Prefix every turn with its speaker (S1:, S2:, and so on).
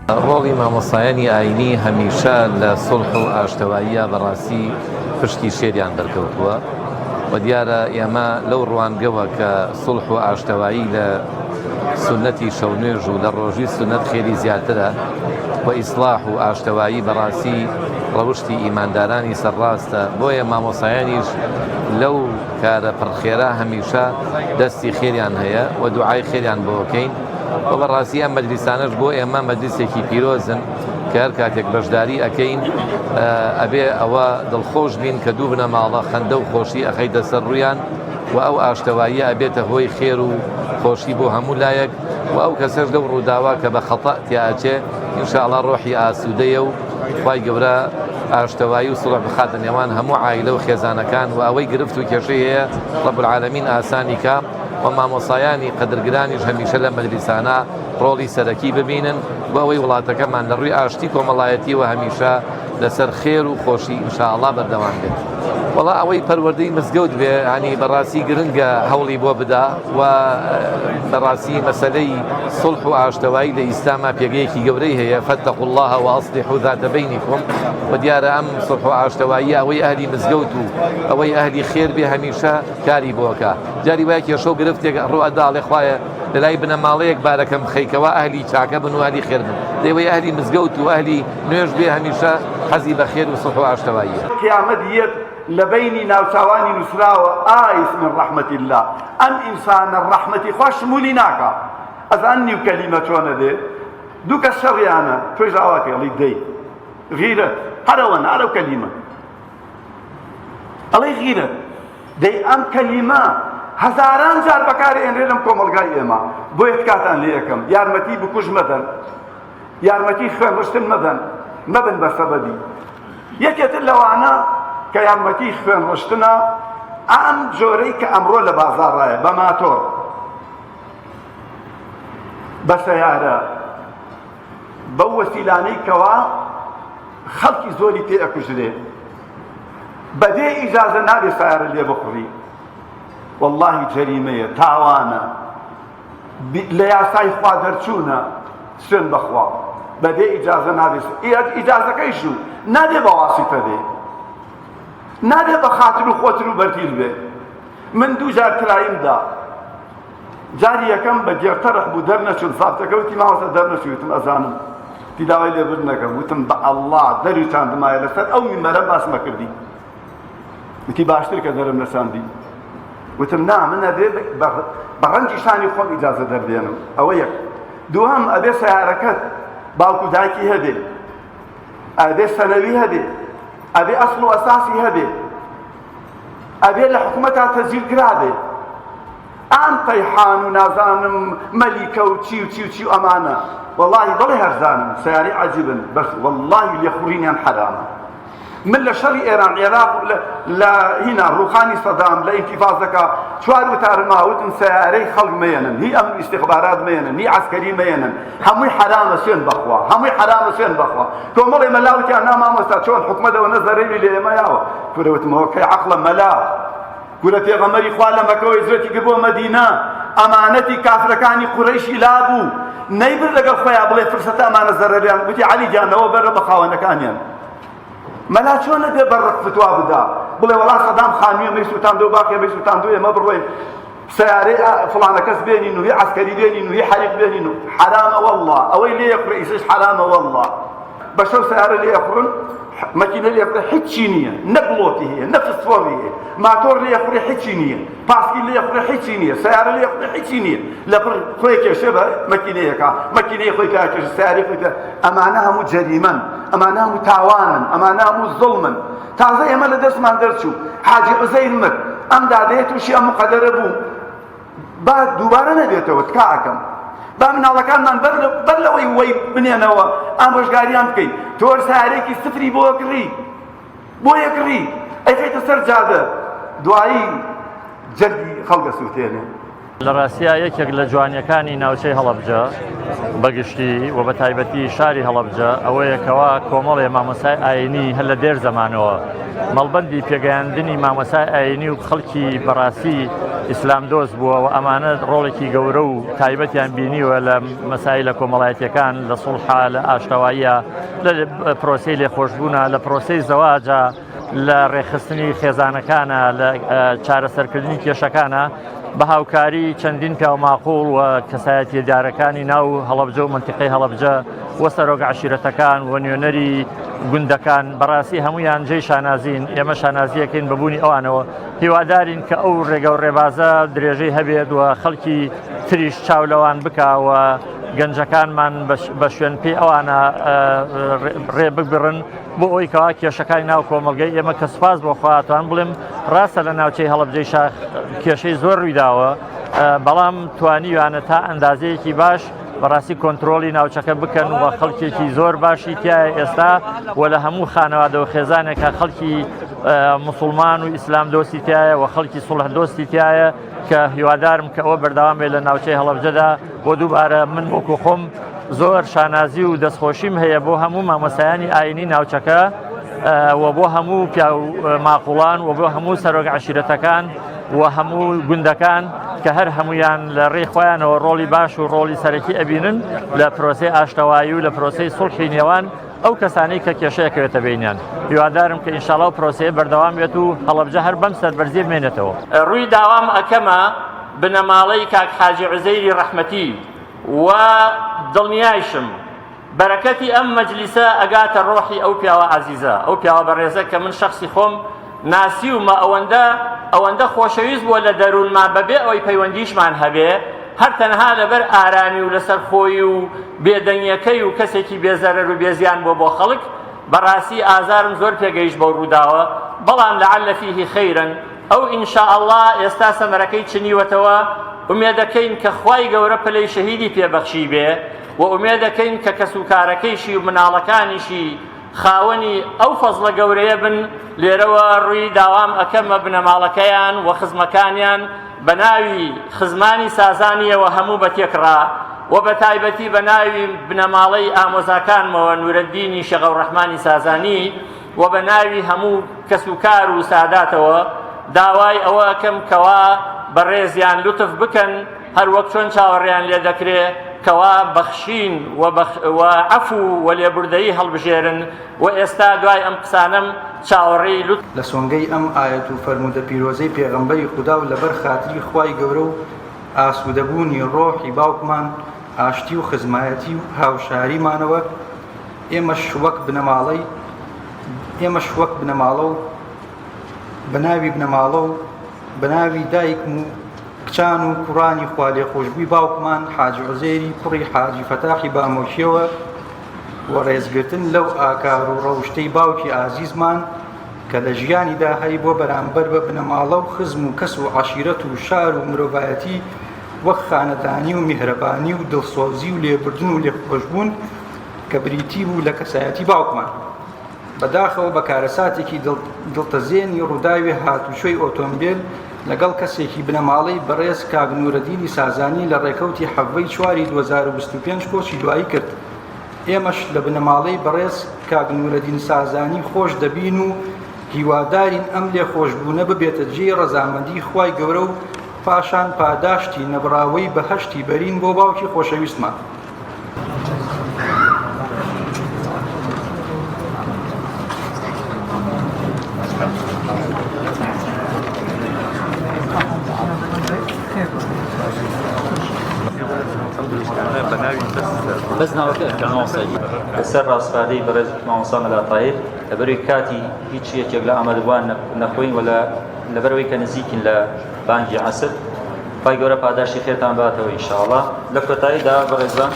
S1: ڕۆڵی مامۆستایانی ئاینی هەمیشە لە سڵح و ئاشتەواییە بەڕاستی پشتی شێریان دەرکەوتووە و دیارە ئێمە لەو ڕوانگەوە کە سڵح و ئاشتەوایی لە سنەتی شەونێژ و لە ڕۆژی سنەت خێری زیاترە و ئیسلاح و ئاشتەوایی بەڕاستی ڕەوشتی ئیماندارانی سەرڕاستە. بۆیە مامۆستایانیش لەو کارە پڕخێرا هەمیشە دەستی خێریان هەیە و دوعای خێریان بۆکەین و بەڕاستی ئەم مەجلیسانەش بۆ ئێمە مەجلیسێکی پیرۆزن کە هەر کاتێک بەشداری ئەەکەین ئەبێ ئەوە دڵخۆش بین کە دوو بنە ماڵە خەندە و خۆشی ئەخەیتە سەر ڕوویان و ئەو ئاشتەواییە ئەبێتە هۆی خێر و خۆشی بۆ هەموو لایەک و ئەو کەسەش لەو ڕووداوا کە بە خەتە تیاچێ ئینشاءڵڵا ڕۆحی ئاسوودەیە و خوای گەورە ئاشتەوایی و سڵح بخاتە نێوان هەموو عایلە و خێزانەکان و ئەوەی گرفت و کێشەی هەیە ڕەب العالەمین ئاسانی کە و مامۆسایانی قەدرگرانیش هەمیشە لە مەجلیسانە ڕۆڵی سەرەکی ببینن و ئەوەی وڵاتەکەمان لە ڕووی ئاشتی کۆمەڵایەتی و هەمیشە لەسەر خێر و خۆشی ئینشاءڵڵا بەردەوام بێت. وەڵا ئەوەی پەروەردەی مزگەوت بێ ینی بەڕاستی گرنگە هەوڵی بۆ بدا و بەڕاستی مەسەلەی سڵح و ئاشتەوایی لە ئیسلاما پێگەیەکی گەورەی هەیە فەتەقوا الله وأصلحوا ذات بینکم و دیارە ئەم سڵح و ئاشتەوایی ئەوەی ئەهلی مزگەوت و ئەوەی ئەهلی خێر بێ هەمیشە کاری بۆکە. جاری وایە کێشە و گرفتێک ڕوو ئەداڵێ خوایە لەلای بنە ماڵەیەک بارەکەم بخەیتەوە ئەهلی چاکە بن و ئەهلی خێر بن دەیەوەی ئەهلی مزگەوت و ئەهلی نوێژ بێ هەمیشە حەزی بە خێر و سڵح و ئاشتەواییە.
S2: قیامەت یەک لە بینی ناوچاوانی نووسراوە ئایس من ڕەحمەتی الله ئەم ئینسانە ڕەحمەتی خوا شمولی ناکا. ئەزاننی و کەلیمە چۆنە دێ دوو کەس شەڕیانە توێژ ئاواکەڵی دەی غیرەت هەرەوەن هەرەو کەلیمە ئەڵەی غیرەت دەی ئەم کەلیمە هەزاران جار بەکارهێنرێ لەم کۆمەڵگای ئێمە بۆ یەکاتان لێ یەکەم یارمەتی بکوژ مەدەن یارمەتی خوێنڕشتن مەدەن مەبن بە سەبەبی یەکێتر لەوانە کە یارمەتی خوێنڕشتنە ئەم جۆرەی کە ئەمڕۆ لە بازاڕایە بە ماتۆر بە سەیارە بەو وەسیلانەی کەوا خەڵکی زۆری تێ ئەکوژرێ بەبێ ئیجازە نابێ سەیارە لێ بخوڕی واللهی جەریمەیە تاوانە لە یاسای خوا دەرچوونە سوێن بەخوا بەبێ ئیجازە نابێ ئیجازەکەیش و نابێ بە واسیتە بێ نابێ بە خاتر و خۆتر و بەرتیل بێ. من دوو جار کرایمدا جاری یەکەم بە گێرتەرەح بوو دەرنەچوون سابتەکە وتی ماوەسە دەرنەچووتم ئەزانم تی داوای لێبر نەکەم وتم بە ئەڵڵا دەروی چاندمایە لەسەر ئەو میمەرە باسمە کردی وتی باشتر کە دەرم نەچاندی وتم نا من ئەبێ بە ڕەنگی شانی خۆم ئیجازە دەردێنم ئەوە یەک. دووەم ئەبێ سەیارەکەت باوکو دایکی هەبێ ئەبێ سەنەوی هەبێ ئەبێ ئەسڵ و ئەساسی هەبێ ئەبێ لە حکومەتا تەزیل کرابێ ئەم قەیحان و نازانم مەلیکە و چی و چی و چی و ئەمانە وەڵڵاهی بەڵێ هەرزانم سەیاری عەجیبن بەس وەڵڵاهی لێخوڕینیان حەرامە. من لە شەڕی ئێران عێراق لە هینا ڕووخانی سەدام لە ئینتیفاضەکە چوار وتارم ماوتم سەیارەی خەڵک مێنن هی ئەم ئیستیخبارات مێنن هی عەسکەری مێنن هەمووی حرامە سوێن بەخوا هەمووی حرامە سوێن بەخوا کۆمەڵێ مەلاوتیان نا مامۆستا چۆن حکومەتەوە نەزەرێنی لێ ئێمە یاوە کورەوتمەوە کەی عەقڵە مەلا کورە پێغەمبەری خوا لە مەکەوە هیجرەتی کرد بۆ مەدینە ئەمانەتی کافرەکانی قوڕەیشی لابوو نەیبر لەگەڵ خۆیان بڵێ فرسەتە ئەمانە زەرەریان وتی عەلی گیانەوە بەرە بە خاوەنەکانیان مەلا چۆنە بێ بەڕق فتوا بدا بڵێ وەڵا سەدام خانوویە مەی سووتاندووە باقیە مەی سووتاندووە ئێمە بڕۆین سەیارەی فڵانە کەس بێنین و هی عەسکەری بێنین و هی حەریق بێنین و حرامە وەڵڵا ئەوەی لێ یەخورێ ئیسش حرامە وەڵڵا بە شەو سەیارە لێ یەخورن مەکینە لێ یەخورێ هیچی نییە نە بڵۆتی هەیە نە فسفۆڕی هەیە ماتۆر لێ یەخورێ هیچی نییە پاسکی لێ یەخورێ هیچی نییە سەیارە لێ یەخورێ هیچی نییە لەبڕ خۆی کێشێ بە مەکینەیەکە مەکینەی خۆی کاکێش سەیارەی خۆی ئەمانە هەموو جەریمەن ئەمانە هەموو تاوانن ئەمانە هەموو زوڵمن. تازە ئێمە لە دەستمان دەرچوو حاجی عوزەیر مرد ئەم دادەیە تووشی ئەم مقەدەرە بوو با دووبارە نەبێتەوە تکاکەم با مناڵەکانمان بەر لەوەی وەی بنێنەوە ئەم ڕۆژگاریان بکەین تۆر سیارێکی سفری بۆ یەکڕی ئەیخەیتە سەر جادە دوایی جەرگی خەڵکە سووتێنێ.
S3: لە ڕاستیە یەکێک لە جوانیەکانی ناوچەی هەڵەبجە بەگشتی و بە تایبەتی شاری هەڵەبجە ئەوەیەکەوە کۆمەڵێ مامۆسای ئاینی هەر لە دێر زەمانەوە مەڵبەندی پێگەیاندنی مامۆسای ئاینی و خەڵکی بەڕاستی ئیسلام دۆست بووە و ئەمانە ڕۆڵێکی گەورە و تایبەتیان بینیوە لە مەسایلە کۆمەڵایەتیەکان لە سوڵحە لە ئاشتەواییە لە پرۆسەی لێخۆشبوونە لە پرۆسەی زەواجە لە ڕێخستنی خێزانەکانە لە چارەسەرکردنی کێشەکانە بە هاوکاری چەندین پیا و ماقوڵ و کەسایەتی دارەکانی ناو هەڵەبجە و منتیقەی هەڵەبجە و سەرۆک عەشیرەتەکان و نوێنەری گوندەکان بەڕاستی هەمویان جێی شانازین ئێمە شانازیەکەین بەبوونی ئەوانەوە هیوادارین کە ئەو ڕێگە و ڕێبازە درێژەی هەبێت و خەڵکی تریش چاو لەوان بکاوە گەنجەکانمان بە شوێن پێی ئەوانە ڕێ بگرن بۆ ئەوی کەوا کێشەکانی ناو کۆمەلگەی ئێمە کە سوپاس بۆ خواتوان بڵێم ڕاستە لە ناوچەی هەڵەبجەی شاخ کێشەی زۆر ڕوویداوە بەڵام توانیوانە تا ئەندازەیەکی باش بەڕاستی کۆنتترۆلی ناوچەکە بکەن و بە خەڵکێکی زۆر باشی تایە ئێستا و لە هەموو خانەوادە و خێزانێکە خەڵکی مسلمان و ئیسلام دۆستی تایە و خەڵکی سوڵح دۆستی تایە کە هیوادارم کە ئەوە بەردەوامێ لە ناوچەی هەڵەبجەدا بۆ دووبارە من وەکو خۆم زۆر شانازی و دەستخۆشیم هەیە بۆ هەموو مامۆسایانی ئاینی ناوچەکە و بۆ هەموو پیا و ماقوڵان و بۆ هەموو سەرۆک عەشیرەتەکان و هەموو گوندەکان کە هەر هەمویان لە ڕێی خۆیانەوە ڕۆڵی باش و ڕۆڵی سەرەکی ئەبینن لە پرۆسەی ئاشتەوایی و لە پرۆسەی سوڵحی نێوان ئەو کەسانی کە کێشەیەکەوێتە بینیان هیوادارم کە ئینشاڵڵا و پرۆسەیە بەردەوام بێت و هەڵەبجە هەر بەم سەربەرزی بمێنێتەوە. ڕووی داوام ئەکەمە بنەماڵەی کاک حاجی عوزەیری ڕەحمەتی و دڵنیایشم بەرەکەتی ئەم مەجلیسە ئەگاتە ڕۆحی ئەو پیاوە عەزیزە ئەو پیاوە بەڕێزە کە من شەخصی خۆم ناسیومە ئەوەندە خۆشەویست بووە لە دەروونما بەبێ ئەوەی پەیوەندیشمان هەبێ هەر تەنها لەبەر ئارامی و لەسەر خۆی و بێدەنگیەکەی و کەسێکی بێزەرەر و بێزیان بۆ خەڵک بەڕاستی ئازارم زۆر پێگەیشت بەو ڕووداوە بەڵام لەعەلە فیهی خەیرن ئەو ئینشاءڵڵا ئێستا سەمەرەکەی چنیوەتەوە ئومێدەکەین کە خوای گەورە پلەی شەهیدی پێبەخشی بێ و ئومێدەکەین کە کەسوکارەکەیشی و مناڵەکانیشی خاوەنی ئەو فەزڵە گەورەیە بن لێرەوە ڕووی داوام ئەکەمە بنەماڵەکەیان و خزمەکانیان بە ناوی خزمانی سازانیەوە هەموو بەتێکڕا و بە تایبەتی بە ناوی بنەماڵەی ئامۆزاکانمەوە نورەدینی شێخەوڕەحمانی سازانی و بە ناوی هەموو کەسوکار و ساداتەوە داوای ئەوە ئەکەم کەوا بەڕێزیان لوتف بکەن هەر وەک چۆن چاوەڕێیان لێ دەکرێت کەوا بەخشین و عەفو و لێبوردەیی هەڵبژێرن و ئێستا دوای ئەم قسانم چاوەڕێی لوت
S4: لە سۆنگەی ئەم ئایەت و فەرموودە پیرۆزەی پێغەمبەری خودا و لەبەر خاتری خوای گەورە و ئاسوودەبوونی ڕۆحی باوکمان ئاشتی و خزمایەتی و هاوشاریمانەوە ئێمەش وەک بنەماڵە و بەناوی بنەماڵە و بەناوی دایکم و کچان و کوڕانی خوا لێخۆشبووی باوکمان حاجی عوزەیری کوڕی حاجی فەتاحی بامۆشیەوە و ڕێزگرتن لەو ئاکار و ڕەوشتەی باوکی ئازیزمان کە لە ژیانیدا هەی بۆ بەرامبەر بە بنەماڵە و خزم و کەس و عەشیرەت و شار و مرۆڤایەتی وەک خانەدانی و میهرەبانی و دڵسۆزی و لێبوردن و لێخۆشبوون کە بریتی بوو لە کەسایەتی باوکمان بەداخەوە بە کارەساتێکی دڵتەزێنی ڕووداوی هاتوچۆی ئۆتۆمبیل لەگەڵ کەسێکی بنەماڵەی بەڕێز کاک نورەدینی سازانی لە ڕێکەوتی حەڤەی 4/2025 کۆچی دوایی کرد. ئێمەش لە بنەماڵەی بەڕێز کاک نورەدین سازانی خۆش دەبین و هیوادارین ئەم لێخۆشبوونە ببێتە جێی ڕەزامەندی خوای گەورە و پاشان پاداشتی نەبڕاوەی بەهەشتی بەرین بۆ باوکی خۆشەویستمان.
S5: بس لەسەر ڕاستپادەی بەڕێز مامۆستا مەلاتاهیر لەبەروی کاتی هیچ یەکێک لە ئامادەبووان نەخۆین و لەبەرەوەی کە نزیکین لە بانگی عەسر خوای گەورە پاداشتی خێرتان باتەوە ئینشاءڵڵا. لە کۆتاییدا بەڕێزان